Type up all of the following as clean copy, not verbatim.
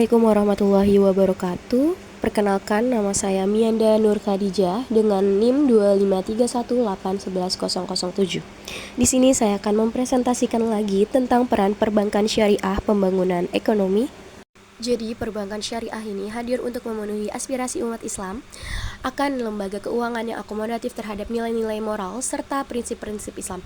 Assalamualaikum warahmatullahi wabarakatuh. Perkenalkan, nama saya Mianda Nur Khadijah dengan NIM 25318110007. Di sini saya akan mempresentasikan lagi tentang peran perbankan syariah pembangunan ekonomi. Jadi, perbankan syariah ini hadir untuk memenuhi aspirasi umat Islam akan lembaga keuangan yang akomodatif terhadap nilai-nilai moral serta prinsip-prinsip Islam,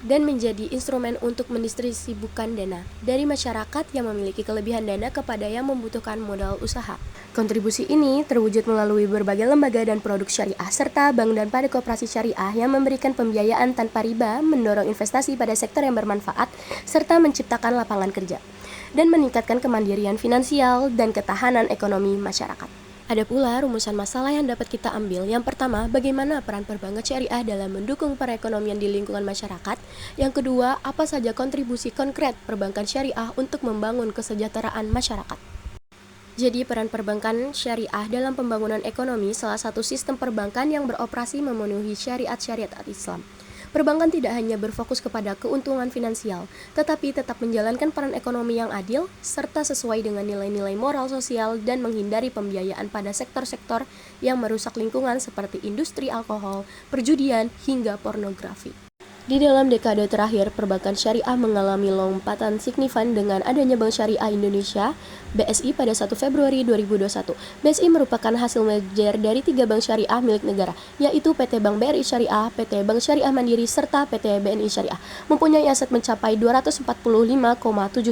dan menjadi instrumen untuk mendistribusikan dana dari masyarakat yang memiliki kelebihan dana kepada yang membutuhkan modal usaha. Kontribusi ini terwujud melalui berbagai lembaga dan produk syariah serta bank dan pada koperasi syariah yang memberikan pembiayaan tanpa riba, mendorong investasi pada sektor yang bermanfaat, serta menciptakan lapangan kerja, dan meningkatkan kemandirian finansial dan ketahanan ekonomi masyarakat. Ada pula rumusan masalah yang dapat kita ambil. Yang pertama, bagaimana peran perbankan syariah dalam mendukung perekonomian di lingkungan masyarakat. Yang kedua, apa saja kontribusi konkret perbankan syariah untuk membangun kesejahteraan masyarakat. Jadi, peran perbankan syariah dalam pembangunan ekonomi salah satu sistem perbankan yang beroperasi memenuhi syariat-syariat Islam. Perbankan tidak hanya berfokus kepada keuntungan finansial, tetapi tetap menjalankan peran ekonomi yang adil, serta sesuai dengan nilai-nilai moral sosial dan menghindari pembiayaan pada sektor-sektor yang merusak lingkungan seperti industri alkohol, perjudian, hingga pornografi. Di dalam dekade terakhir, perbankan syariah mengalami lompatan signifan dengan adanya Bank Syariah Indonesia (BSI) pada 1 Februari 2021. BSI merupakan hasil merger dari 3 bank syariah milik negara, yaitu PT Bank BRI Syariah, PT Bank Syariah Mandiri, serta PT BNI Syariah, mempunyai aset mencapai 245,7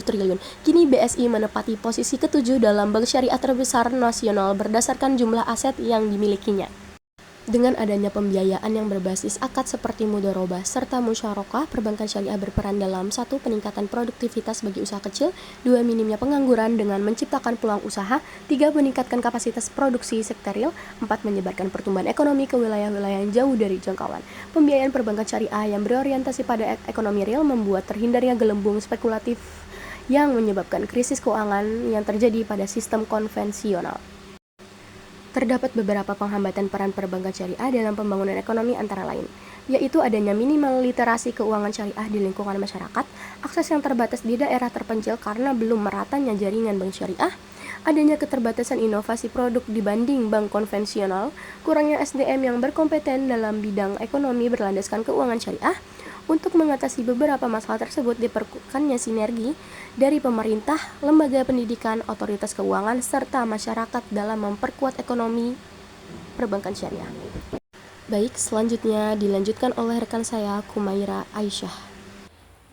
triliun. Kini BSI menempati posisi ke-7 dalam bank syariah terbesar nasional berdasarkan jumlah aset yang dimilikinya. Dengan adanya pembiayaan yang berbasis akad seperti mudharabah serta musyarakah, perbankan syariah berperan dalam 1. Peningkatan produktivitas bagi usaha kecil, 2. Minimnya pengangguran dengan menciptakan peluang usaha, 3. Meningkatkan kapasitas produksi sektorial, 4. Menyebarkan pertumbuhan ekonomi ke wilayah-wilayah yang jauh dari jangkauan. Pembiayaan perbankan syariah yang berorientasi pada ekonomi real membuat terhindarnya gelembung spekulatif yang menyebabkan krisis keuangan yang terjadi pada sistem konvensional. Terdapat beberapa penghambatan peran perbankan syariah dalam pembangunan ekonomi antara lain, yaitu adanya minimal literasi keuangan syariah di lingkungan masyarakat, akses yang terbatas di daerah terpencil karena belum meratanya jaringan bank syariah, adanya keterbatasan inovasi produk dibanding bank konvensional, kurangnya SDM yang berkompeten dalam bidang ekonomi berlandaskan keuangan syariah. Untuk mengatasi beberapa masalah tersebut diperlukannya sinergi dari pemerintah, lembaga pendidikan, otoritas keuangan, serta masyarakat dalam memperkuat ekonomi perbankan syariah. Baik, selanjutnya dilanjutkan oleh rekan saya, Kumaira Aisyah.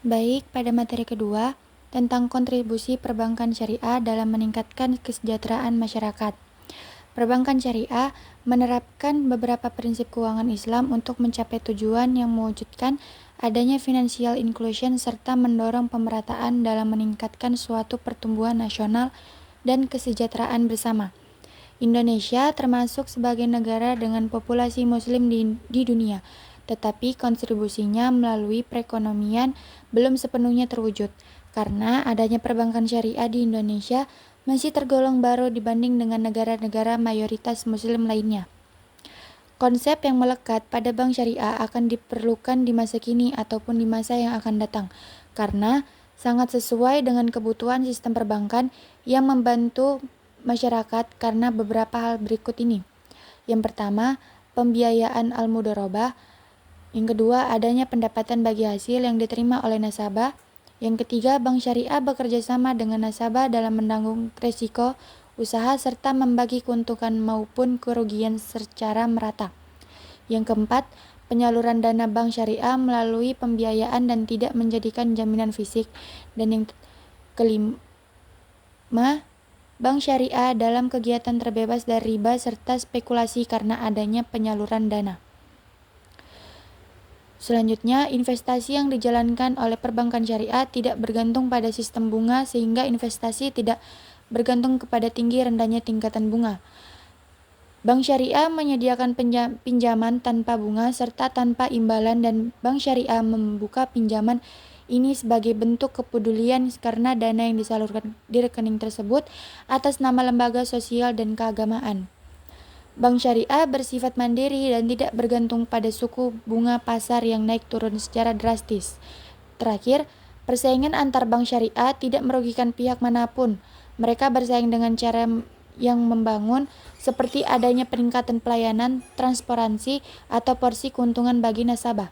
Baik, pada materi kedua, tentang kontribusi perbankan syariah dalam meningkatkan kesejahteraan masyarakat. Perbankan syariah menerapkan beberapa prinsip keuangan Islam untuk mencapai tujuan yang mewujudkan adanya financial inclusion serta mendorong pemerataan dalam meningkatkan suatu pertumbuhan nasional dan kesejahteraan bersama. Indonesia termasuk sebagai negara dengan populasi muslim di dunia, tetapi kontribusinya melalui perekonomian belum sepenuhnya terwujud, karena adanya perbankan syariah di Indonesia masih tergolong baru dibanding dengan negara-negara mayoritas muslim lainnya. Konsep yang melekat pada bank syariah akan diperlukan di masa kini ataupun di masa yang akan datang, karena sangat sesuai dengan kebutuhan sistem perbankan yang membantu masyarakat karena beberapa hal berikut ini. Yang pertama, pembiayaan al-mudharabah. Yang kedua, adanya pendapatan bagi hasil yang diterima oleh nasabah. Yang ketiga, bank syariah bekerja sama dengan nasabah dalam menanggung risiko usaha serta membagi keuntungan maupun kerugian secara merata. Yang keempat, penyaluran dana bank syariah melalui pembiayaan dan tidak menjadikan jaminan fisik. Dan yang kelima, bank syariah dalam kegiatan terbebas dari riba serta spekulasi karena adanya penyaluran dana. Selanjutnya, investasi yang dijalankan oleh perbankan syariah tidak bergantung pada sistem bunga sehingga investasi tidak bergantung kepada tinggi rendahnya tingkatan bunga. Bank syariah menyediakan pinjaman tanpa bunga serta tanpa imbalan, dan bank syariah membuka pinjaman ini sebagai bentuk kepedulian karena dana yang disalurkan di rekening tersebut atas nama lembaga sosial dan keagamaan. Bank syariah bersifat mandiri dan tidak bergantung pada suku bunga pasar yang naik turun secara drastis. Terakhir, persaingan antar bank syariah tidak merugikan pihak manapun. Mereka bersaing dengan cara yang membangun, seperti adanya peningkatan pelayanan, transparansi, atau porsi keuntungan bagi nasabah.